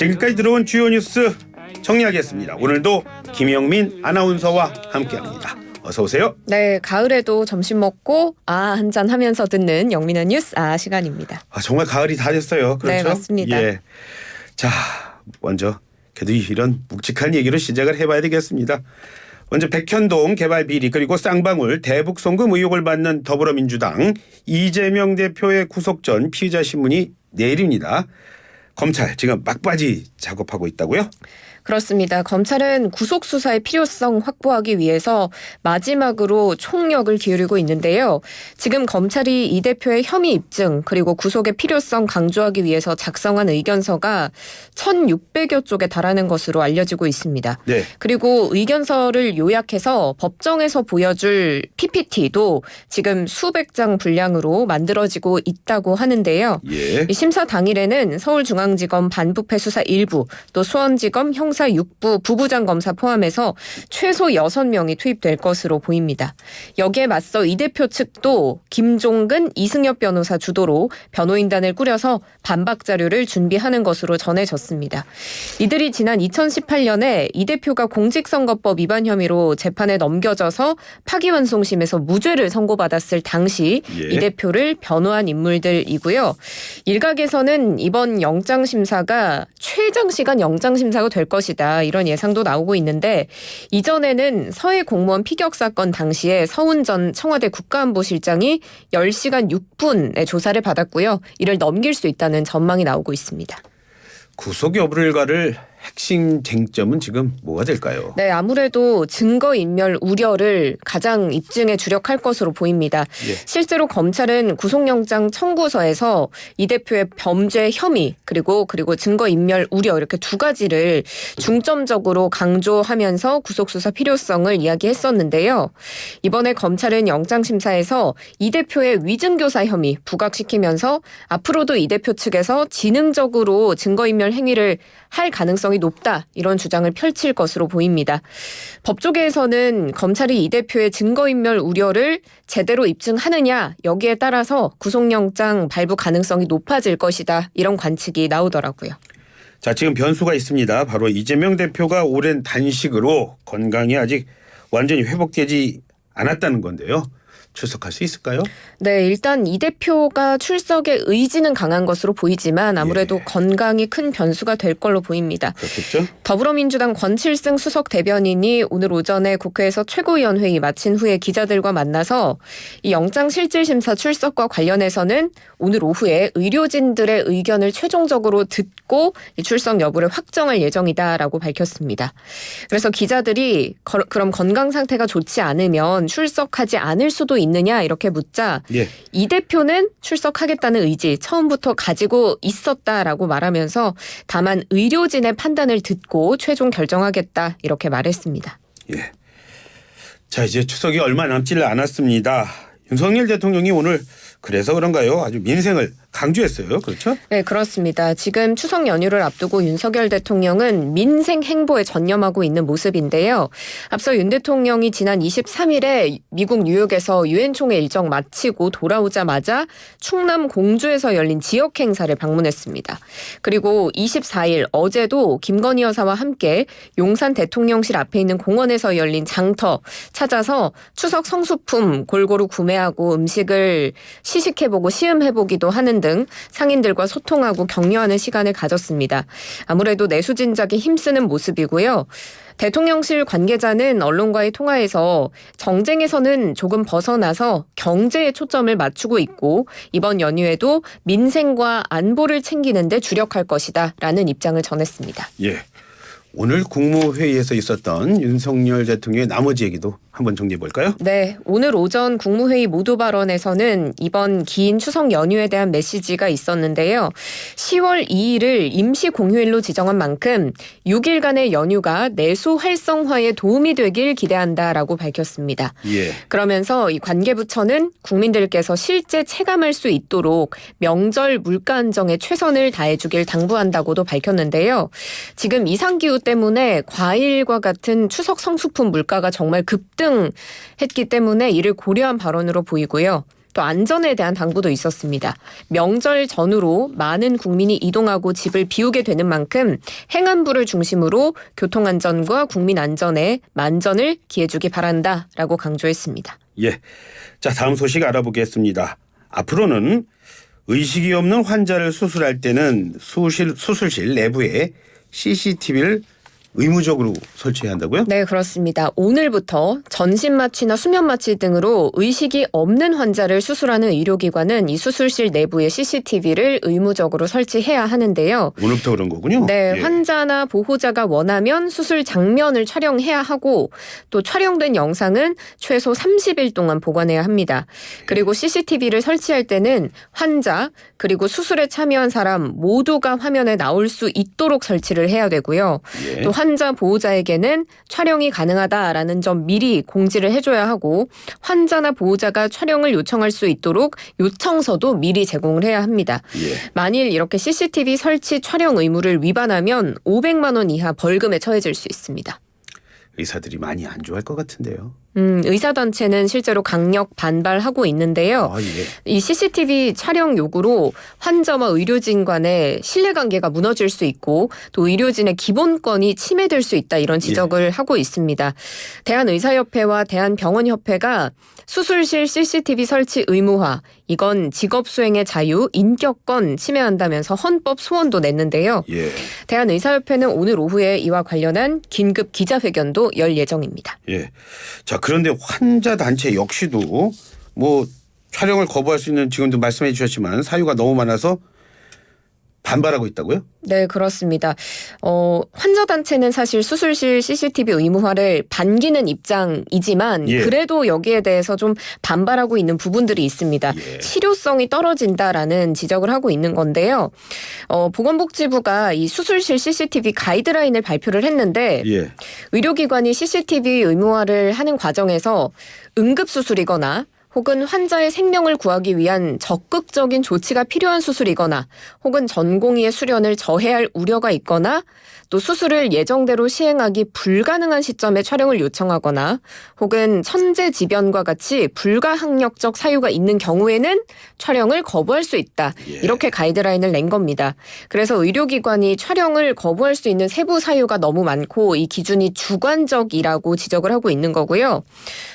지금까지 들어온 주요 뉴스 정리하겠습니다. 오늘도 김영민 아나운서와 함께합니다. 어서 오세요. 네, 가을에도 점심 먹고 한잔 하면서 듣는 영민한 뉴스 시간입니다. 정말 가을이 다 됐어요. 그렇죠? 네, 맞습니다. 예. 자, 먼저 그래도 이런 묵직한 얘기로 시작을 해봐야 되겠습니다. 먼저 백현동 개발 비리 그리고 쌍방울 대북 송금 의혹을 받는 더불어민주당 이재명 대표의 구속 전 피의자 신문이 내일입니다. 검찰 지금 막바지 작업하고 있다고요? 그렇습니다. 검찰은 구속 수사의 필요성 확보하기 위해서 마지막으로 총력을 기울이고 있는데요. 지금 검찰이 이 대표의 혐의 입증 그리고 구속의 필요성 강조하기 위해서 작성한 의견서가 1,600여 쪽에 달하는 것으로 알려지고 있습니다. 네. 그리고 의견서를 요약해서 법정에서 보여줄 PPT도 지금 수백 장 분량으로 만들어지고 있다고 하는데요. 예. 심사 당일에는 서울중앙지검 반부패 수사 1부 또 수원지검 형사 6부 부부장 검사 포함해서 최소 6명이 투입될 것으로 보입니다. 여기에 맞서 이 대표 측도 김종근, 이승엽 변호사 주도로 변호인단을 꾸려서 반박 자료를 준비하는 것으로 전해졌습니다. 이들이 지난 2018년에 이 대표가 공직선거법 위반 혐의로 재판에 넘겨져서 파기환송심에서 무죄를 선고받았을 당시 이 대표를 변호한 인물들이고요. 일각에서는 이번 영장심사가 최장시간 영장심사가 될 것이다 이런 예상도 나오고 있는데 이전에는 서해 공무원 피격 사건 당시에 서훈 전 청와대 국가안보실장이 10시간 6분의 조사를 받았고요. 이를 넘길 수 있다는 전망이 나오고 있습니다. 구속 여부를 가를 핵심 쟁점은 지금 뭐가 될까요? 네, 아무래도 증거인멸 우려를 가장 입증에 주력할 것으로 보입니다. 예. 실제로 검찰은 구속영장 청구서에서 이 대표의 범죄 혐의 그리고 증거인멸 우려 이렇게 두 가지를 중점적으로 강조하면서 구속수사 필요성을 이야기했었는데요. 이번에 검찰은 영장심사에서 이 대표의 위증교사 혐의 부각시키면서 앞으로도 이 대표 측에서 지능적으로 증거인멸 행위를 할 가능성이 높다 이런 주장을 펼칠 것으로 보입니다. 법조계에서는 검찰이 이 대표의 증거인멸 우려를 제대로 입증하느냐 여기에 따라서 구속영장 발부 가능성이 높아질 것이다 이런 관측이 나오더라고요. 자, 지금 변수가 있습니다. 바로 이재명 대표가 오랜 단식으로 건강이 아직 완전히 회복되지 않았다는 건데요. 출석할 수 있을까요? 네, 일단 이 대표가 출석의 의지는 강한 것으로 보이지만 아무래도 건강이 큰 변수가 될 걸로 보입니다. 그렇겠죠? 더불어민주당 권칠승 수석 대변인이 오늘 오전에 국회에서 최고위원회의 마친 후에 기자들과 만나서 이 영장실질심사 출석과 관련해서는 오늘 오후에 의료진들의 의견을 최종적으로 듣고 이 출석 여부를 확정할 예정이다라고 밝혔습니다. 그래서 기자들이 그럼 건강 상태가 좋지 않으면 출석하지 않을 수도 있느냐 이렇게 묻자 이 대표는 출석하겠다는 의지 처음부터 가지고 있었다라고 말하면서 다만 의료진의 판단을 듣고 최종 결정하겠다 이렇게 말했습니다. 예. 자, 이제 추석이 얼마 남지를 않았습니다. 윤석열 대통령이 오늘 그래서 그런가요? 아주 민생을 강조했어요. 그렇죠? 네, 그렇습니다. 지금 추석 연휴를 앞두고 윤석열 대통령은 민생 행보에 전념하고 있는 모습인데요. 앞서 윤 대통령이 지난 23일에 미국 뉴욕에서 유엔 총회 일정 마치고 돌아오자마자 충남 공주에서 열린 지역 행사를 방문했습니다. 그리고 24일 어제도 김건희 여사와 함께 용산 대통령실 앞에 있는 공원에서 열린 장터 찾아서 추석 성수품 골고루 구매하고 음식을 시식해보고 시음해보기도 하는 등 상인들과 소통하고 격려하는 시간을 가졌습니다. 아무래도 내수진작에 힘쓰는 모습이고요. 대통령실 관계자는 언론과의 통화에서 정쟁에서는 조금 벗어나서 경제에 초점을 맞추고 있고 이번 연휴에도 민생과 안보를 챙기는 데 주력할 것이다 라는 입장을 전했습니다. 예. 오늘 국무회의에서 있었던 윤석열 대통령의 나머지 얘기도 한번 정리해 볼까요? 네, 오늘 오전 국무회의 모두 발언에서는 이번 긴 추석 연휴에 대한 메시지가 있었는데요. 10월 2일을 임시 공휴일로 지정한 만큼 6일간의 연휴가 내수 활성화에 도움이 되길 기대한다라고 밝혔습니다. 예. 그러면서 이 관계부처는 국민들께서 실제 체감할 수 있도록 명절 물가 안정에 최선을 다해주길 당부한다고도 밝혔는데요. 지금 이상기후 때문에 과일과 같은 추석 성수품 물가가 정말 급등했기 때문에 이를 고려한 발언으로 보이고요. 또 안전에 대한 당부도 있었습니다. 명절 전후로 많은 국민이 이동하고 집을 비우게 되는 만큼 행안부를 중심으로 교통안전과 국민 안전에 만전을 기해주기 바란다라고 강조했습니다. 예. 자, 다음 소식 알아보겠습니다. 앞으로는 의식이 없는 환자를 수술할 때는 수술실 내부에 CCTV를 의무적으로 설치해야 한다고요? 네, 그렇습니다. 오늘부터 전신마취나 수면마취 등으로 의식이 없는 환자를 수술하는 의료기관은 이 수술실 내부에 CCTV를 의무적으로 설치해야 하는데요. 오늘부터 그런 거군요. 네, 예. 환자나 보호자가 원하면 수술 장면을 촬영해야 하고 또 촬영된 영상은 최소 30일 동안 보관해야 합니다. 그리고 CCTV를 설치할 때는 환자 그리고 수술에 참여한 사람 모두가 화면에 나올 수 있도록 설치를 해야 되고요. 예. 또 환자 보호자에게는 촬영이 가능하다라는 점 미리 공지를 해줘야 하고 환자나 보호자가 촬영을 요청할 수 있도록 요청서도 미리 제공을 해야 합니다. 예. 만일 이렇게 CCTV 설치 촬영 의무를 위반하면 500만 원 이하 벌금에 처해질 수 있습니다. 의사들이 많이 안 좋아할 것 같은데요. 의사단체는 실제로 강력 반발하고 있는데요. 아, 예. 이 CCTV 촬영 요구로 환자와 의료진 간의 신뢰관계가 무너질 수 있고 또 의료진의 기본권이 침해될 수 있다 이런 지적을 하고 있습니다. 대한의사협회와 대한병원협회가 수술실 CCTV 설치 의무화 이건 직업수행의 자유, 인격권 침해한다면서 헌법 소원도 냈는데요. 예. 대한의사협회는 오늘 오후에 이와 관련한 긴급 기자회견도 열 예정입니다. 예. 자, 그런데 환자 단체 역시도 뭐 촬영을 거부할 수 있는 지금도 말씀해 주셨지만 사유가 너무 많아서 반발하고 있다고요? 네, 그렇습니다. 환자단체는 사실 수술실 CCTV 의무화를 반기는 입장이지만 예. 그래도 여기에 대해서 좀 반발하고 있는 부분들이 있습니다. 예. 실효성이 떨어진다라는 지적을 하고 있는 건데요. 보건복지부가 이 수술실 CCTV 가이드라인을 발표를 했는데 예. 의료기관이 CCTV 의무화를 하는 과정에서 응급수술이거나 혹은 환자의 생명을 구하기 위한 적극적인 조치가 필요한 수술이거나 혹은 전공의의 수련을 저해할 우려가 있거나 또 수술을 예정대로 시행하기 불가능한 시점에 촬영을 요청하거나 혹은 천재지변과 같이 불가항력적 사유가 있는 경우에는 촬영을 거부할 수 있다. 예. 이렇게 가이드라인을 낸 겁니다. 그래서 의료기관이 촬영을 거부할 수 있는 세부 사유가 너무 많고 이 기준이 주관적이라고 지적을 하고 있는 거고요.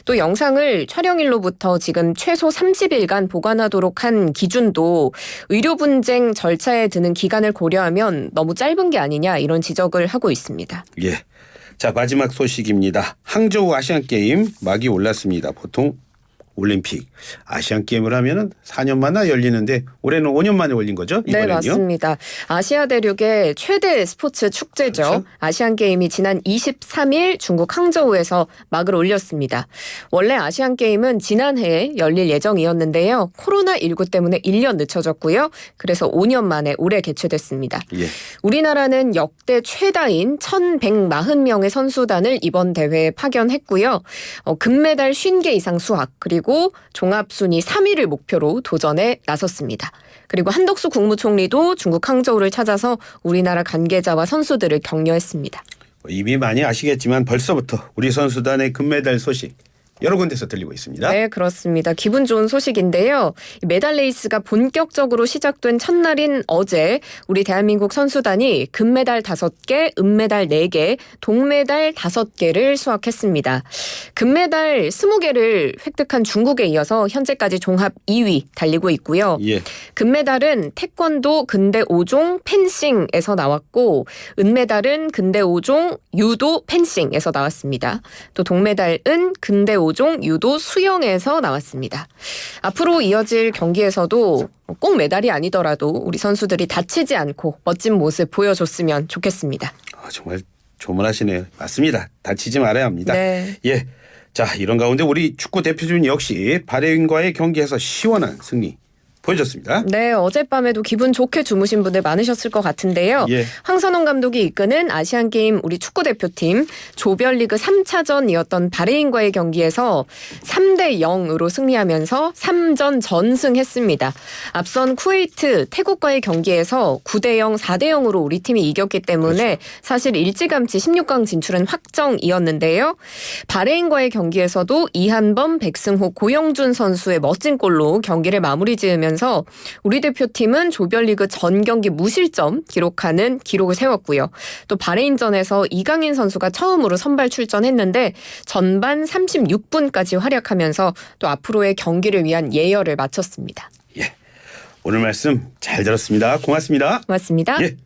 또 영상을 촬영일로부터 지금 최소 30일간 보관하도록 한 기준도 의료 분쟁 절차에 드는 기간을 고려하면 너무 짧은 게 아니냐 이런 지적을 하고 있습니다. 예. 자, 마지막 소식입니다. 항저우 아시안게임 막이 올랐습니다. 보통 올림픽 아시안게임을 하면은 4년 만에 열리는데 올해는 5년 만에 열린 거죠? 이번에는요? 네, 맞습니다. 아시아 대륙의 최대 스포츠 축제죠. 그렇죠? 아시안게임이 지난 23일 중국 항저우에서 막을 올렸습니다. 원래 아시안게임은 지난해에 열릴 예정이었는데요. 코로나19 때문에 1년 늦춰졌고요. 그래서 5년 만에 올해 개최됐습니다. 예. 우리나라는 역대 최다인 1,140명의 선수단을 이번 대회에 파견했고요. 금메달 50개 이상 수확 그리고 종합순위 3위를 목표로 도전에 나섰습니다. 그리고 한덕수 국무총리도 중국 항저우를 찾아서 우리나라 관계자와 선수들을 격려했습니다. 이미 많이 아시겠지만 벌써부터 우리 선수단의 금메달 소식 여러 군데서 들리고 있습니다. 네, 그렇습니다. 기분 좋은 소식인데요. 메달 레이스가 본격적으로 시작된 첫날인 어제 우리 대한민국 선수단이 금메달 5개, 은메달 4개, 동메달 5개를 수확했습니다. 금메달 20개를 획득한 중국에 이어서 현재까지 종합 2위 달리고 있고요. 예. 금메달은 태권도 근대 5종 펜싱에서 나왔고 은메달은 근대 5종 유도 펜싱에서 나왔습니다. 또 동메달은 근대 5종 유도 수영에서 나왔습니다. 앞으로 이어질 경기에서도 꼭 메달이 아니더라도 우리 선수들이 다치지 않고 멋진 모습 보여줬으면 좋겠습니다. 정말 조문하시네요. 맞습니다. 다치지 말아야 합니다. 네. 예. 자, 이런 가운데 우리 축구 대표진 역시 바레인과의 경기에서 시원한 승리 보여줬습니다. 네, 어젯밤에도 기분 좋게 주무신 분들 많으셨을 것 같은데요. 예. 황선홍 감독이 이끄는 아시안게임 우리 축구대표팀 조별리그 3차전이었던 바레인과의 경기에서 3대 0으로 승리하면서 3전 전승했습니다. 앞선 쿠웨이트, 태국과의 경기에서 9대 0, 4대 0으로 우리 팀이 이겼기 때문에 사실 일찌감치 16강 진출은 확정이었는데요. 바레인과의 경기에서도 이한범, 백승호, 고영준 선수의 멋진 골로 경기를 마무리 지으면서 우리 대표팀은 조별리그 전 경기 무실점 기록하는 기록을 세웠고요. 또 바레인전에서 이강인 선수가 처음으로 선발 출전했는데 전반 36분까지 활약하면서 또 앞으로의 경기를 위한 예열을 마쳤습니다. 예. 오늘 말씀 잘 들었습니다. 고맙습니다. 고맙습니다. 예.